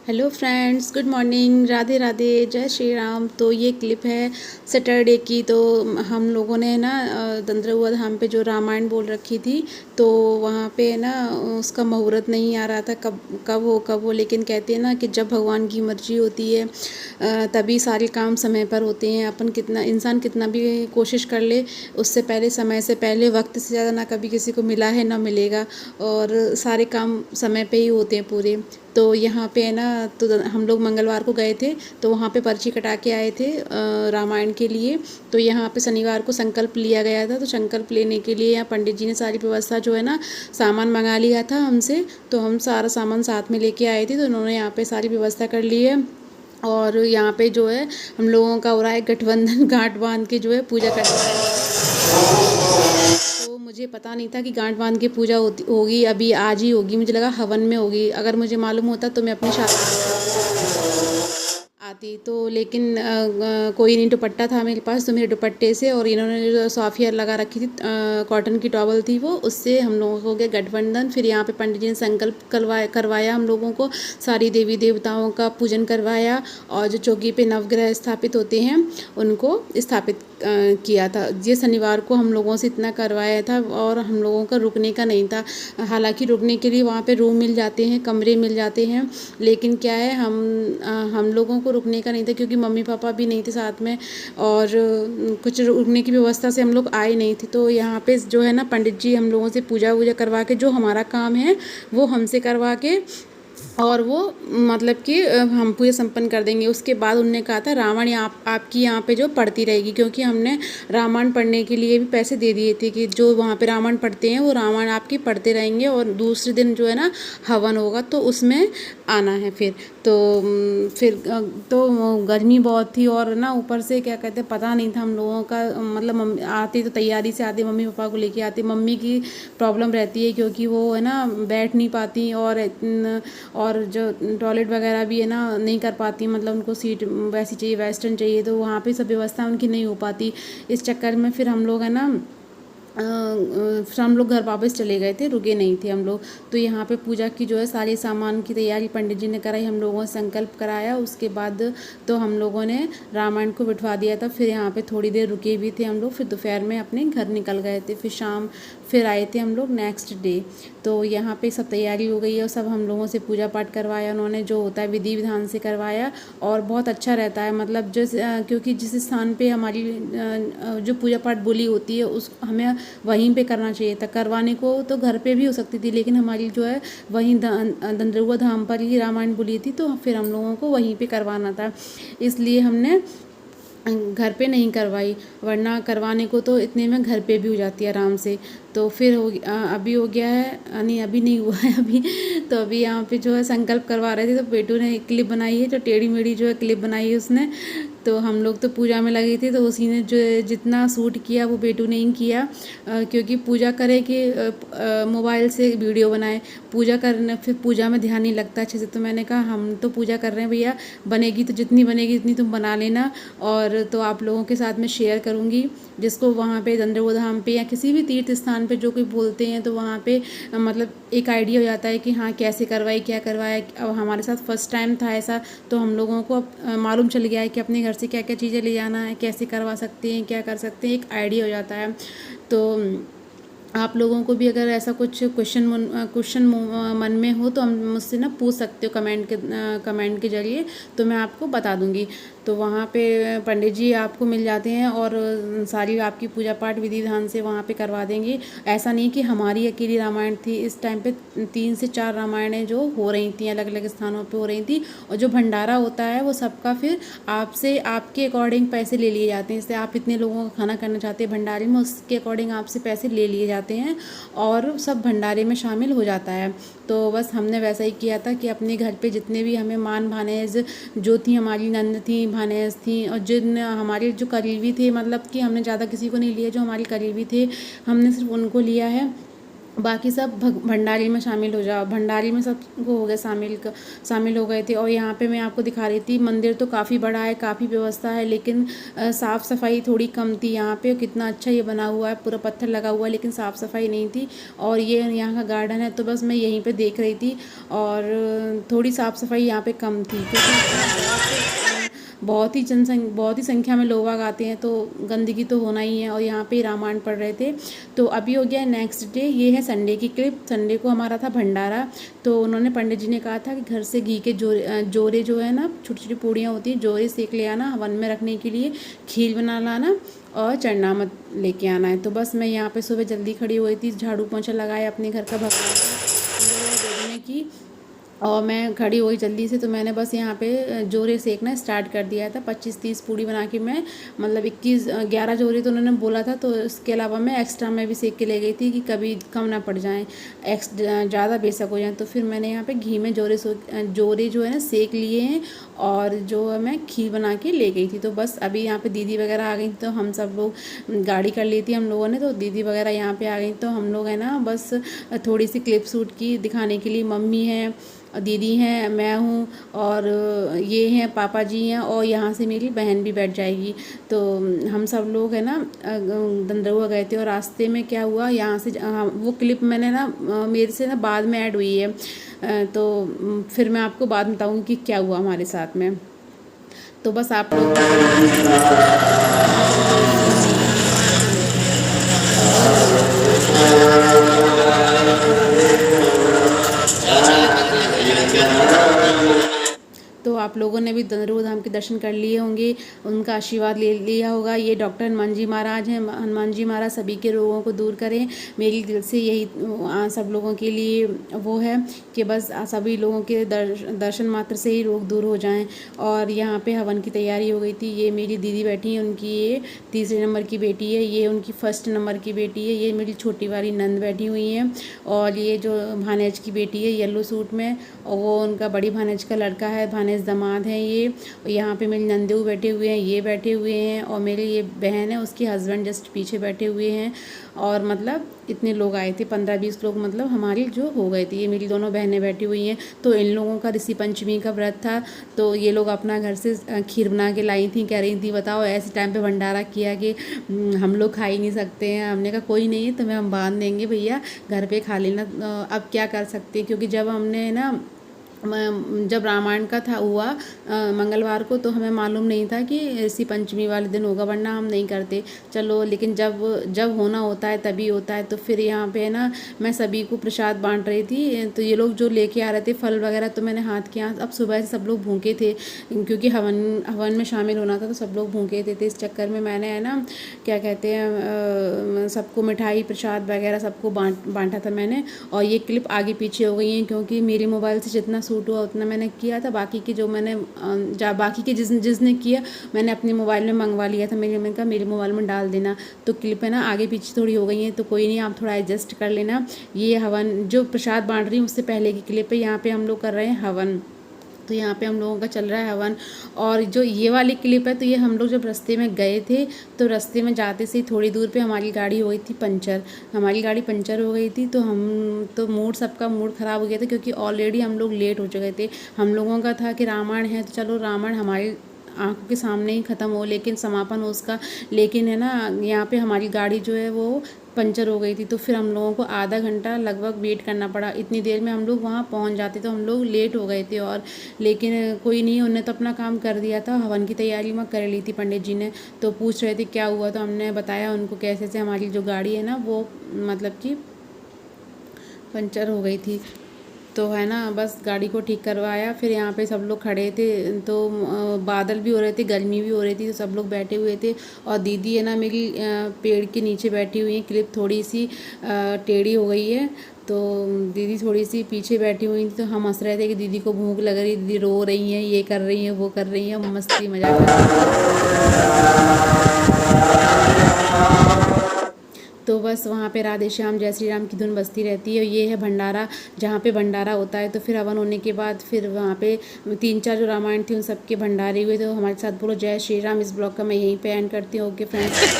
Hello friends, good morning, Radhe Radhe, जय श्री राम। तो ये क्लिप है सैटरडे की। तो हम लोगों ने ना दंद्रहुआ धाम पे जो रामायण बोल रखी थी, तो वहाँ पे ना उसका मुहूर्त नहीं आ रहा था, कब हो। लेकिन कहते हैं ना कि जब भगवान की मर्जी होती है तभी सारे काम समय पर होते हैं। अपन कितना इंसान कितना भी कोशिश कर ले, उससे पहले, समय से पहले, वक्त से ज़्यादा ना कभी किसी को मिला है ना मिलेगा। और सारे काम समय पे ही होते हैं पूरे। तो यहाँ पे है ना, तो हम लोग मंगलवार को गए थे, तो वहाँ पे पर्ची कटा के आए थे रामायण के लिए। तो यहाँ पे शनिवार को संकल्प लिया गया था, तो संकल्प लेने के लिए यहाँ पंडित जी ने सारी व्यवस्था जो है ना, सामान मंगा लिया था हमसे। तो हम सारा सामान साथ में लेके आए थे, तो उन्होंने यहाँ पे सारी व्यवस्था कर ली है। और यहाँ पे जो है हम लोगों का हो रहा है गठबंधन, गांठ बांध के जो है पूजा करना है। तो मुझे पता नहीं था कि गांठ बांध के पूजा होती होगी, अभी आज ही होगी। मुझे लगा हवन में होगी। अगर मुझे मालूम होता तो मैं अपनी शादी आती। तो लेकिन कोई नहीं दुपट्टा था मेरे पास, तो मेरे दुपट्टे से और इन्होंने जो सॉफियर लगा रखी थी, कॉटन की टॉवल थी वो, उससे हम लोगों को हो गया गठबंधन। फिर यहाँ पे पंडित जी ने संकल्प करवाया हम लोगों को, सारी देवी देवताओं का पूजन करवाया। और जो चौकी पे नवग्रह स्थापित होते हैं उनको स्थापित किया था। ये शनिवार को हम लोगों से इतना करवाया था, और हम लोगों का रुकने का नहीं था। हालांकि रुकने के लिए वहाँ पे रूम मिल जाते हैं, कमरे मिल जाते हैं, लेकिन क्या है, हम लोगों को रुकने का नहीं था, क्योंकि मम्मी पापा भी नहीं थे साथ में, और कुछ रुकने की व्यवस्था से हम लोग आए नहीं थे। तो यहाँ पे जो है ना, पंडित जी हम लोगों से पूजा वूजा करवा के, जो हमारा काम है वो हमसे करवा के, और वो मतलब कि हम पूजा संपन्न कर देंगे। उसके बाद उनने कहा था रामायण आपकी यहाँ पे जो पढ़ती रहेगी, क्योंकि हमने रामायण पढ़ने के लिए भी पैसे दे दिए थे, कि जो वहाँ पे रामायण पढ़ते हैं वो रामायण आपकी पढ़ते रहेंगे, और दूसरे दिन जो है ना हवन होगा, तो उसमें आना है। फिर तो गर्मी बहुत थी, और ना ऊपर से क्या कहते हैं, पता नहीं था हम लोगों का, मतलब मम्मी आती तो तैयारी से आती, मम्मी पापा को लेके आती। मम्मी की प्रॉब्लम रहती है, क्योंकि वो है ना बैठ नहीं पाती, और जो टॉयलेट वगैरह भी है ना नहीं कर पाती, मतलब उनको सीट वैसी चाहिए, वेस्टर्न चाहिए, तो वहाँ पे सब व्यवस्था उनकी नहीं हो पाती। इस चक्कर में फिर हम लोग है ना फिर हम लोग घर वापस चले गए थे, रुके नहीं थे हम लोग। तो यहाँ पे पूजा की जो है सारे सामान की तैयारी पंडित जी ने कराई, हम लोगों ने संकल्प कराया। उसके बाद तो हम लोगों ने रामायण को बिठवा दिया था। फिर यहाँ पे थोड़ी देर रुके भी थे हम लोग, फिर दोपहर में अपने घर निकल गए थे। फिर आए थे हम लोग नेक्स्ट डे। तो यहाँ पे सब तैयारी हो गई है, और सब हम लोगों से पूजा पाठ करवाया उन्होंने, जो होता है विधि विधान से करवाया। और बहुत अच्छा रहता है, मतलब क्योंकि जिस स्थान पे हमारी जो पूजा पाठ बोली होती है, उस हमें वहीं पे करना चाहिए था। करवाने को तो घर पे भी हो सकती थी, लेकिन हमारी जो है वहीं दंद्रहुआ धाम पर ही रामायण बोली थी, तो फिर हम लोगों को वहीं पे करवाना था, इसलिए हमने घर पे नहीं करवाई। वरना करवाने को तो इतने में घर पे भी हो जाती है आराम से। तो फिर अभी हो गया है, नहीं अभी नहीं हुआ है अभी। तो अभी यहाँ पे जो है संकल्प करवा रहे थे, तो बेटू ने एक क्लिप बनाई है, जो टेढ़ी मेढ़ी जो है क्लिप बनाई है उसने। तो हम लोग तो पूजा में लगे थे, तो उसी ने जो जितना शूट किया वो बेटू ने ही किया, क्योंकि पूजा करे कि मोबाइल से वीडियो बनाए। पूजा करने, फिर पूजा में ध्यान नहीं लगता अच्छे से। तो मैंने कहा हम तो पूजा कर रहे हैं भैया, बनेगी तो जितनी बनेगी उतनी तुम बना लेना, और तो आप लोगों के साथ में शेयर करूँगी। जिसको वहाँ पे दंद्रहुआ धाम पे या किसी भी तीर्थ स्थान पे जो कोई बोलते हैं, तो वहाँ पे मतलब एक आइडिया हो जाता है कि हाँ कैसे करवाई, क्या करवाया। अब हमारे साथ फर्स्ट टाइम था ऐसा, तो हम लोगों को अब मालूम चल गया है कि अपने घर से क्या क्या चीज़ें ले जाना है, कैसे करवा सकते हैं, क्या कर सकते हैं, एक आइडिया हो जाता है। तो आप लोगों को भी अगर ऐसा कुछ क्वेश्चन मन में हो, तो हम मुझसे ना पूछ सकते हो कमेंट के जरिए, तो मैं आपको बता दूंगी। तो वहाँ पे पंडित जी आपको मिल जाते हैं, और सारी आपकी पूजा पाठ विधि विधान से वहाँ पे करवा देंगे। ऐसा नहीं कि हमारी अकेली रामायण थी, इस टाइम पे 3 से 4 रामायणें जो हो रही थी, अलग अलग स्थानों पे हो रही थी। और जो भंडारा होता है वो सबका फिर आपसे, आपके अकॉर्डिंग पैसे ले लिए जाते हैं। जैसे आप इतने लोगों का खाना करना चाहते हैं भंडारे में, उसके अकॉर्डिंग आपसे पैसे ले लिए जाते हैं, और सब भंडारे में शामिल हो जाता है। तो बस हमने वैसा ही किया था कि अपने घर पे जितने भी हमें मान भानेज जो थी, हमारी नंद थी, भानेज थी, और जिन हमारे जो करीबी थे, मतलब कि हमने ज़्यादा किसी को नहीं लिया, जो हमारे करीबी थे हमने सिर्फ उनको लिया है। बाकी सब भंडारी में शामिल हो जाओ। भंडारी में सब वो हो गए शामिल हो गए थे। और यहाँ पे मैं आपको दिखा रही थी, मंदिर तो काफ़ी बड़ा है, काफ़ी व्यवस्था है, लेकिन साफ़ सफाई थोड़ी कम थी यहाँ पे। कितना अच्छा ये बना हुआ है, पूरा पत्थर लगा हुआ है, लेकिन साफ़ सफाई नहीं थी। और ये यहाँ का गार्डन है, तो बस मैं यहीं पे देख रही थी। और थोड़ी साफ़ सफाई यहाँ पे कम थी, क्योंकि बहुत ही संख्या में लोग आते हैं, तो गंदगी तो होना ही है। और यहाँ पे रामायण पढ़ रहे थे। तो अभी हो गया नेक्स्ट डे। ये है संडे की क्लिप। संडे को हमारा था भंडारा। तो उन्होंने, पंडित जी ने कहा था कि घर से घी के जोरे जो है ना, छोटी छोटी पूड़ियाँ होती हैं, जोरे सेक ले आना हवन में रखने के लिए, खीर बना लाना और चरना मत लेके आना है। तो बस मैं यहाँ पे सुबह जल्दी खड़ी हुई थी, झाड़ू पोंछा लगाया, अपने घर का भगवान का ने की। और मैं खड़ी हुई जल्दी से, तो मैंने बस यहाँ पे जोरे सेकना स्टार्ट कर दिया था। 25-30 पूड़ी बना के मैं, मतलब 11 जोरे तो उन्होंने बोला था, तो इसके अलावा मैं एक्स्ट्रा में भी सेक के ले गई थी कि कभी कम ना पड़ जाएँ, ज़्यादा बेशक हो जाए। तो फिर मैंने यहाँ पे घी में जोरे जो है ना सेक लिए हैं, और जो है मैं खीर बना के ले गई थी। तो बस अभी यहाँ पे दीदी वगैरह आ गई, तो हम सब लोग गाड़ी कर ली थी हम लोगों ने, तो दीदी वगैरह यहाँ पे आ गई। तो हम लोग है ना बस थोड़ी सी क्लिप शूट की दिखाने के लिए। मम्मी है, दीदी हैं, मैं हूँ, और ये हैं पापा जी हैं, और यहाँ से मेरी बहन भी बैठ जाएगी। तो हम सब लोग है ना दंदरुआ गए थे। और रास्ते में क्या हुआ, यहाँ से वो क्लिप मैंने ना मेरे से ना बाद में ऐड हुई है, तो फिर मैं आपको बाद में बताऊँगी कि क्या हुआ हमारे साथ में। तो बस आप लोग तो आप लोगों ने भी दंदरुआ धाम के दर्शन कर लिए होंगे, उनका आशीर्वाद ले लिया होगा। ये डॉक्टर हनुमान जी महाराज हैं। हनुमान जी महाराज सभी के रोगों को दूर करें। मेरी दिल से यही सब लोगों के लिए वो है कि बस सभी लोगों के दर्शन मात्र से ही रोग दूर हो जाएं। और यहाँ पे हवन की तैयारी हो गई थी। ये मेरी दीदी बैठी है, उनकी ये 3 नंबर की बेटी है, ये उनकी 1 नंबर की बेटी है, ये मेरी छोटी वाली नंद बैठी हुई है। और ये जो भानेज की बेटी है येलो सूट में, और वो उनका बड़ी भानेज का लड़का है, भानेज दामाद हैं ये। यहाँ पे मेरी नंदू बैठे हुए हैं, ये बैठे हुए हैं, और मेरी ये बहन है, उसके हस्बैंड जस्ट पीछे बैठे हुए हैं। और मतलब इतने लोग आए थे, 15-20 लोग मतलब हमारी जो हो गए थे। ये मेरी दोनों बहनें बैठी हुई हैं। तो इन लोगों का ऋषि पंचमी का व्रत था, तो ये लोग अपना घर से खीर बना के लाई थी। कह रही थी बताओ ऐसे टाइम पे भंडारा किया कि हम लोग खा ही नहीं सकते हैं। हमने कहा कोई नहीं है, तुम्हें हम बांध देंगे भैया, घर पे खा लेना। अब क्या कर सकते हैं, क्योंकि जब हमने ना जब रामायण का था हुआ मंगलवार को, तो हमें मालूम नहीं था कि ऋषि पंचमी वाले दिन होगा, वरना हम नहीं करते। चलो, लेकिन जब होना होता है तभी होता है। तो फिर यहाँ पे ना मैं सभी को प्रसाद बांट रही थी। तो ये लोग जो लेके आ रहे थे फल वगैरह, तो मैंने हाथ किया। अब सुबह से सब लोग भूखे थे, क्योंकि हवन में शामिल होना था, तो सब लोग भूखे थे। तो इस चक्कर में मैंने है ना क्या कहते हैं, सबको मिठाई प्रसाद वगैरह सबको बांटा था मैंने। और ये क्लिप आगे पीछे हो गई है, क्योंकि मेरे मोबाइल से जितना सूट हुआ उतना मैंने किया था। बाकी के जो मैंने बाकी के जिसने किया, मैंने अपने मोबाइल में मंगवा लिया था। मैंने कहा मेरे मोबाइल में डाल देना। तो क्लिप है ना आगे पीछे थोड़ी हो गई है, तो कोई नहीं, आप थोड़ा एडजस्ट कर लेना। ये हवन जो प्रसाद बांट रही हूँ उससे पहले की क्लिप है। यहाँ पे हम लोग कर रहे हैं हवन। तो यहाँ पे हम लोगों का चल रहा है हवन। और जो ये वाली क्लिप है, तो ये हम लोग जब रास्ते में गए थे, तो रास्ते में जाते से थोड़ी दूर पे हमारी गाड़ी हो गई थी पंचर। हमारी गाड़ी पंचर हो गई थी, तो सबका मूड ख़राब हो गया था, क्योंकि ऑलरेडी हम लोग लेट हो चुके थे। हम लोगों का था कि रामायण है, तो चलो रामायण हमारी आंखों के सामने ही ख़त्म हो, लेकिन समापन हो उसका। लेकिन है ना यहाँ पे हमारी गाड़ी जो है वो पंचर हो गई थी। तो फिर हम लोगों को आधा घंटा लगभग वेट करना पड़ा। इतनी देर में हम लोग वहाँ पहुँच जाते, तो हम लोग लेट हो गए थे। और लेकिन कोई नहीं, उन्होंने तो अपना काम कर दिया था। हवन की तैयारी में कर ली थी पंडित जी ने। तो पूछ रहे थे क्या हुआ, तो हमने बताया उनको कैसे से हमारी जो गाड़ी है ना वो मतलब कि पंचर हो गई थी। तो है ना बस गाड़ी को ठीक करवाया। फिर यहाँ पे सब लोग खड़े थे, तो बादल भी हो रहे थे, गर्मी भी हो रही थी, तो सब लोग बैठे हुए थे। और दीदी है ना मेरी पेड़ के नीचे बैठी हुई है। क्लिप थोड़ी सी टेढ़ी हो गई है, तो दीदी थोड़ी सी पीछे बैठी हुई थी। तो हम हंस रहे थे कि दीदी को भूख लग रही, दीदी रो रही हैं, ये कर रही हैं, वो कर रही हैं, मस्ती मजाक कर तो बस वहाँ पे राधे श्याम जय श्री राम की धुन बजती रहती है। ये है भंडारा, जहाँ पे भंडारा होता है। तो फिर हवन होने के बाद फिर वहाँ पे 3-4 जो रामायण थी उन सबके भंडारे हुए। तो हमारे साथ बोलो जय श्री राम। इस ब्लॉग का मैं यहीं पे एंड करती हूँ। Okay friends.